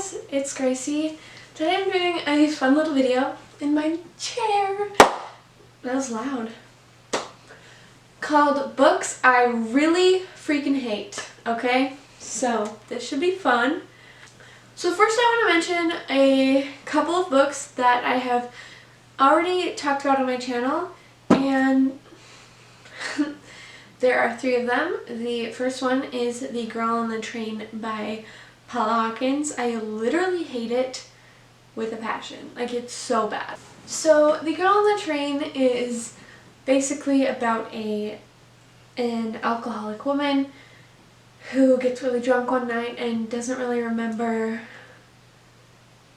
guys, it's Gracie. Today I'm doing a fun little video in my chair, that was loud, called Books I Really Freaking Hate, okay? So this should be fun. So first I want to mention a couple of books that I have already talked about on my channel, and there are 3 of them. The first one is The Girl on the Train by Paula Hawkins. I literally hate it with a passion. Like, it's so bad. So The Girl on the Train is basically about an alcoholic woman who gets really drunk one night and doesn't really remember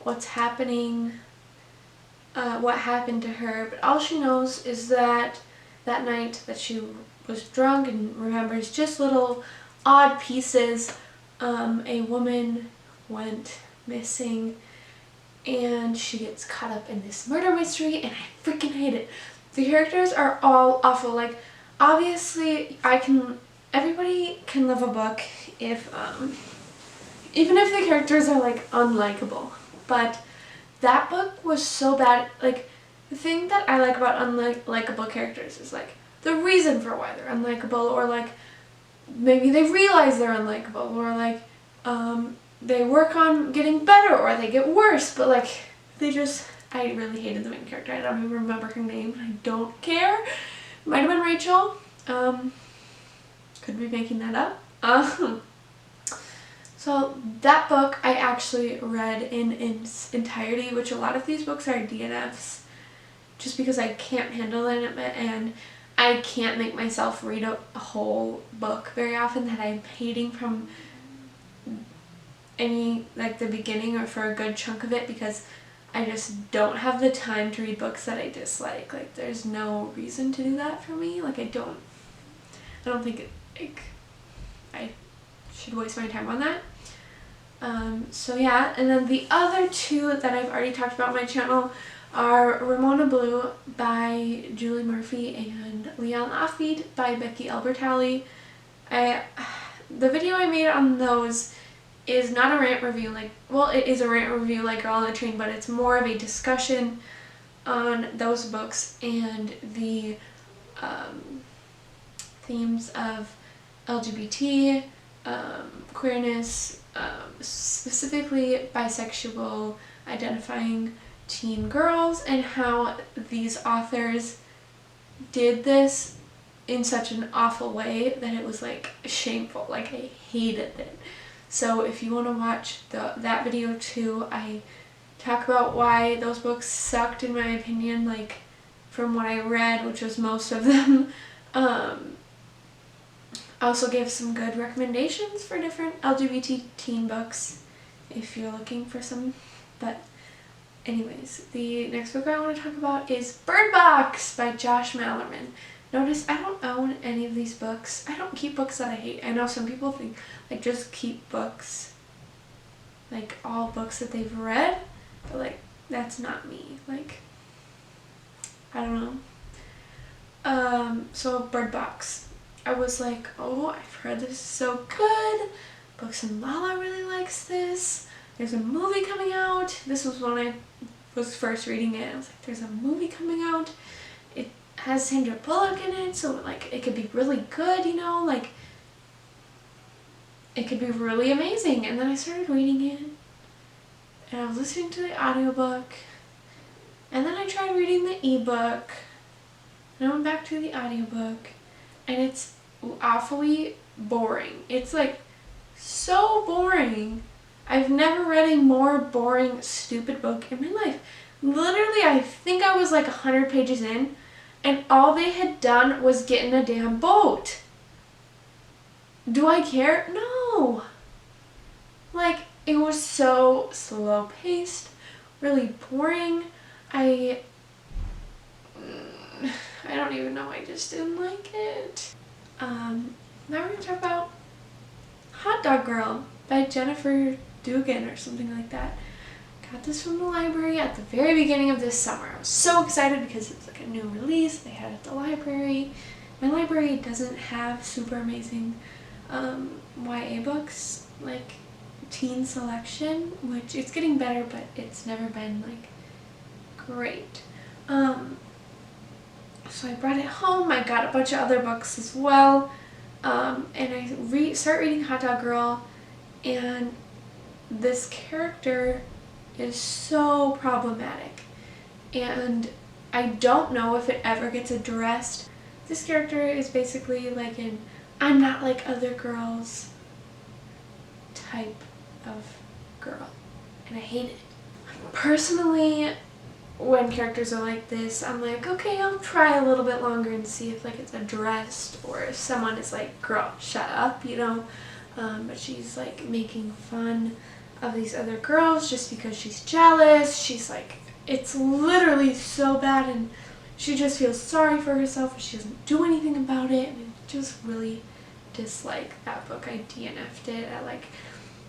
what's happening, what happened to her, but all she knows is that that night that she was drunk and remembers just little odd pieces, a woman went missing and she gets caught up in this murder mystery, and I freaking hate it. The characters are all awful. Like, obviously everybody can love a book if even if the characters are like unlikable, but that book was so bad. Like, the thing that I like about unlikable characters is like the reason for why they're unlikable, or like maybe they realize they're unlikable, or like they work on getting better, or they get worse, but like I really hated the main character. I don't even remember her name. I don't care. Might have been Rachel. Could be making that up. So that book I actually read in its entirety, which a lot of these books are DNFs, just because I can't handle it, and I can't make myself read a whole book very often that I'm hating from like the beginning or for a good chunk of it, because I just don't have the time to read books that I dislike. Like, there's no reason to do that for me. Like, I don't think I should waste my time on that. So yeah, and then the other 2 that I've already talked about on my channel are Ramona Blue by Julie Murphy and Leon Offbeat by Becky Albertalli. The video I made on those is not a rant review, like, well, it is a rant review like Girl on the Train, but it's more of a discussion on those books and the themes of LGBT, queerness, specifically bisexual identifying teen girls, and how these authors did this in such an awful way that it was like shameful. Like, I hated it. So if you want to watch that video too, I talk about why those books sucked in my opinion, like from what I read, which was most of them. I also give some good recommendations for different LGBT teen books if you're looking for some. But anyways, the next book I want to talk about is Bird Box by Josh Malerman. Notice I don't own any of these books. I don't keep books that I hate. I know some people think, like, just keep books, like all books that they've read, but like, that's not me. Like, I don't know. So Bird Box, I was like, oh, I've heard this is so good. Books and Lala really likes this. There's a movie coming out. This was when I was first reading it. I was like, there's a movie coming out. It has Sandra Bullock in it, so like it could be really good, you know, like it could be really amazing. And then I started reading it, and I was listening to the audiobook, and then I tried reading the ebook, and I went back to the audiobook, and it's awfully boring. It's like so boring. I've never read a more boring, stupid book in my life. Literally, I think I was like 100 pages in, and all they had done was get in a damn boat. Do I care? No. Like, it was so slow paced, really boring. I don't even know, I just didn't like it. Now we're going to talk about Hot Dog Girl by Jennifer Dugan or something like that. Got this from the library at the very beginning of this summer. I was so excited because it's like a new release. They had it at the library. My library doesn't have super amazing YA books. Like, teen selection, which it's getting better, but it's never been like great. So I brought it home. I got a bunch of other books as well, and I start reading Hot Dog Girl, and this character is so problematic, and I don't know if it ever gets addressed. This character is basically like an I'm not like other girls type of girl, and I hate it. Personally, when characters are like this, I'm like, okay, I'll try a little bit longer and see if like it's addressed, or if someone is like, girl, shut up, you know. But she's like making fun of these other girls just because she's jealous. She's like, it's literally so bad, and she just feels sorry for herself and she doesn't do anything about it, and I just really dislike that book. I DNF'd it at like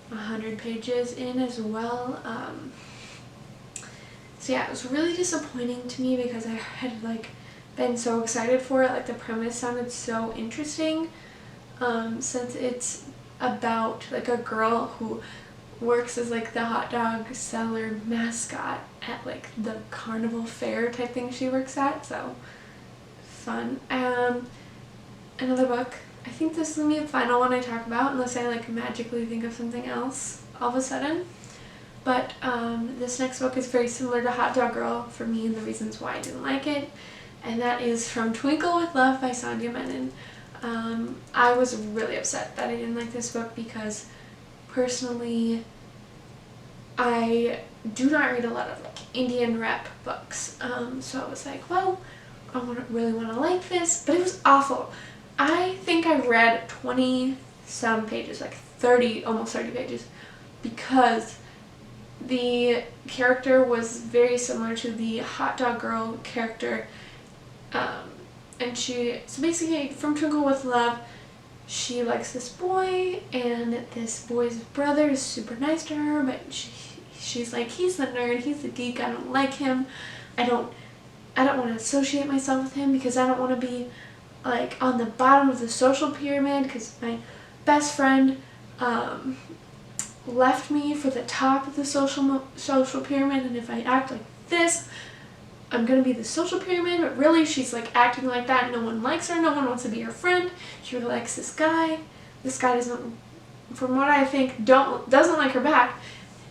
100 pages in as well. So yeah, it was really disappointing to me because I had like been so excited for it. Like the premise sounded so interesting, since it's about like a girl who works as like the hot dog seller mascot at like the carnival fair type thing she works at. So fun. Another book. I think this is gonna be the final one I talk about, unless I like magically think of something else all of a sudden. But this next book is very similar to Hot Dog Girl for me, and the reasons why I didn't like it, and that is From Twinkle with Love by Sandhya Menon. I was really upset that I didn't like this book because personally I do not read a lot of like Indian rap books, so I was like, well, I really want to like this, but it was awful. I think I read 20 some pages, like 30, almost 30 pages, because the character was very similar to the Hot Dog Girl character, and so basically From Twinkle with Love, she likes this boy, and this boy's brother is super nice to her, but she's like, he's the nerd, he's the geek, I don't like him, I don't want to associate myself with him because I don't want to be like on the bottom of the social pyramid, because my best friend left me for the top of the social pyramid, and if I act like this, I'm gonna be the social pyramid. But really, she's like acting like that. No one likes her. No one wants to be her friend. She really likes this guy. This guy doesn't, from what I think, doesn't like her back.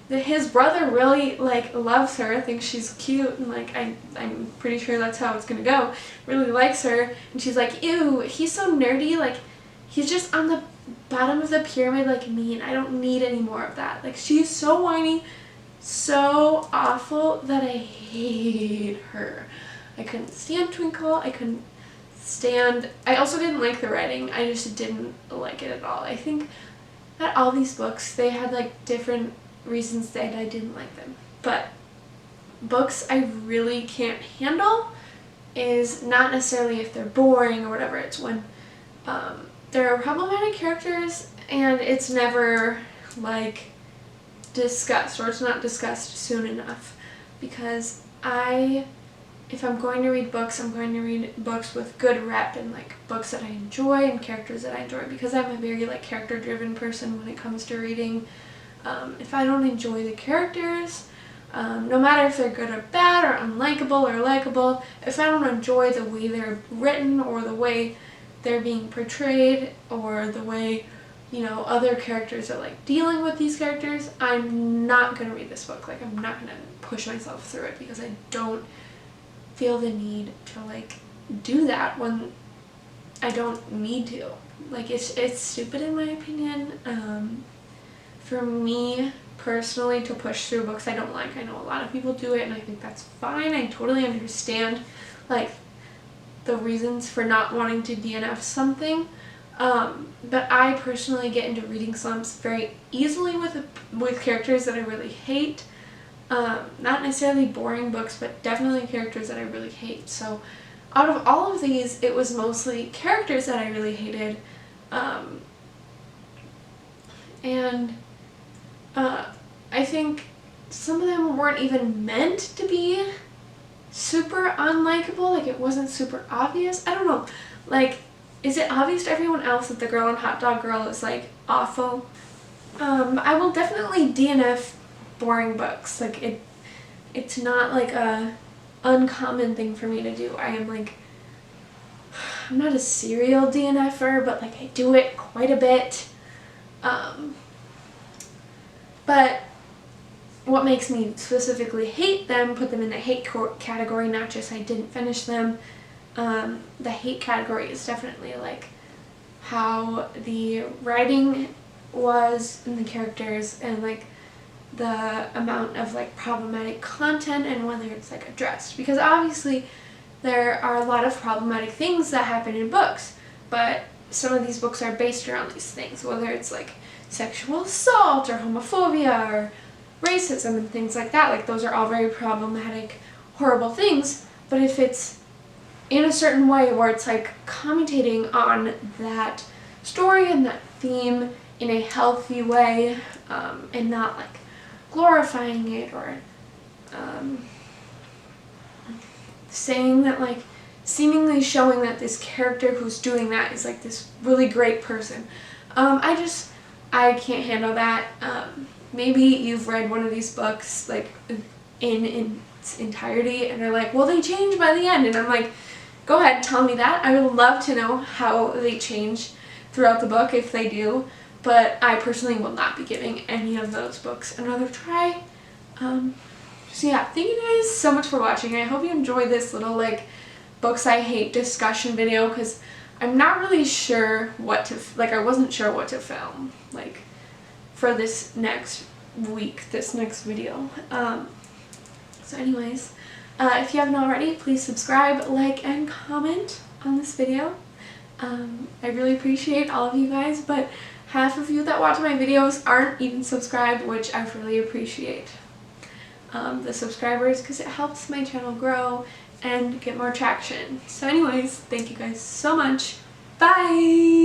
His brother really like loves her, thinks she's cute, and like I'm pretty sure that's how it's gonna go. Really likes her, and she's like, ew, he's so nerdy. Like he's just on the bottom of the pyramid like me, and I don't need any more of that. Like she's so whiny, so awful that I hate her. I couldn't stand Twinkle. I also didn't like the writing. I just didn't like it at all. I think that all these books, they had like different reasons that I didn't like them. But books I really can't handle is not necessarily if they're boring or whatever. It's when there are problematic characters and it's never like discussed, or it's not discussed soon enough, because if I'm going to read books, I'm going to read books with good rep and like books that I enjoy and characters that I enjoy, because I'm a very like character driven person when it comes to reading. If I don't enjoy the characters, no matter if they're good or bad or unlikable or likable, if I don't enjoy the way they're written or the way they're being portrayed or the way, you know, other characters are like dealing with these characters, I'm not gonna read this book. Like I'm not gonna push myself through it because I don't feel the need to like do that when I don't need to. Like it's stupid in my opinion. For me personally, to push through books I don't like. I know a lot of people do it and I think that's fine. I totally understand like the reasons for not wanting to DNF something. But I personally get into reading slumps very easily with characters that I really hate. Not necessarily boring books, but definitely characters that I really hate. So out of all of these, it was mostly characters that I really hated. I think some of them weren't even meant to be super unlikable. Like it wasn't super obvious. I don't know. Like, is it obvious to everyone else that the girl in Hot Dog Girl is like awful? I will definitely DNF boring books. Like it's not like a uncommon thing for me to do. I'm not a serial DNFer, but like I do it quite a bit. But what makes me specifically hate them, put them in the hate category, not just I didn't finish them, the hate category is definitely like how the writing was in the characters and like the amount of like problematic content and whether it's like addressed, because obviously there are a lot of problematic things that happen in books, but some of these books are based around these things, whether it's like sexual assault or homophobia or racism and things like that. Like those are all very problematic, horrible things, but if it's in a certain way where it's like commentating on that story and that theme in a healthy way, and not like glorifying it or saying that, like seemingly showing that this character who's doing that is like this really great person. I can't handle that. Maybe you've read one of these books like in its entirety and are like, well, they change by the end, and I'm like, go ahead, tell me that. I would love to know how they change throughout the book if they do, but I personally will not be giving any of those books another try. So yeah, thank you guys so much for watching. I hope you enjoyed this little like books I hate discussion video, because I'm not really sure what to, I wasn't sure what to film like for this next week, this next video. So anyways, if you haven't already, please subscribe, like, and comment on this video. I really appreciate all of you guys, but half of you that watch my videos aren't even subscribed, which I really appreciate the subscribers, because it helps my channel grow and get more traction. So anyways, thank you guys so much. Bye!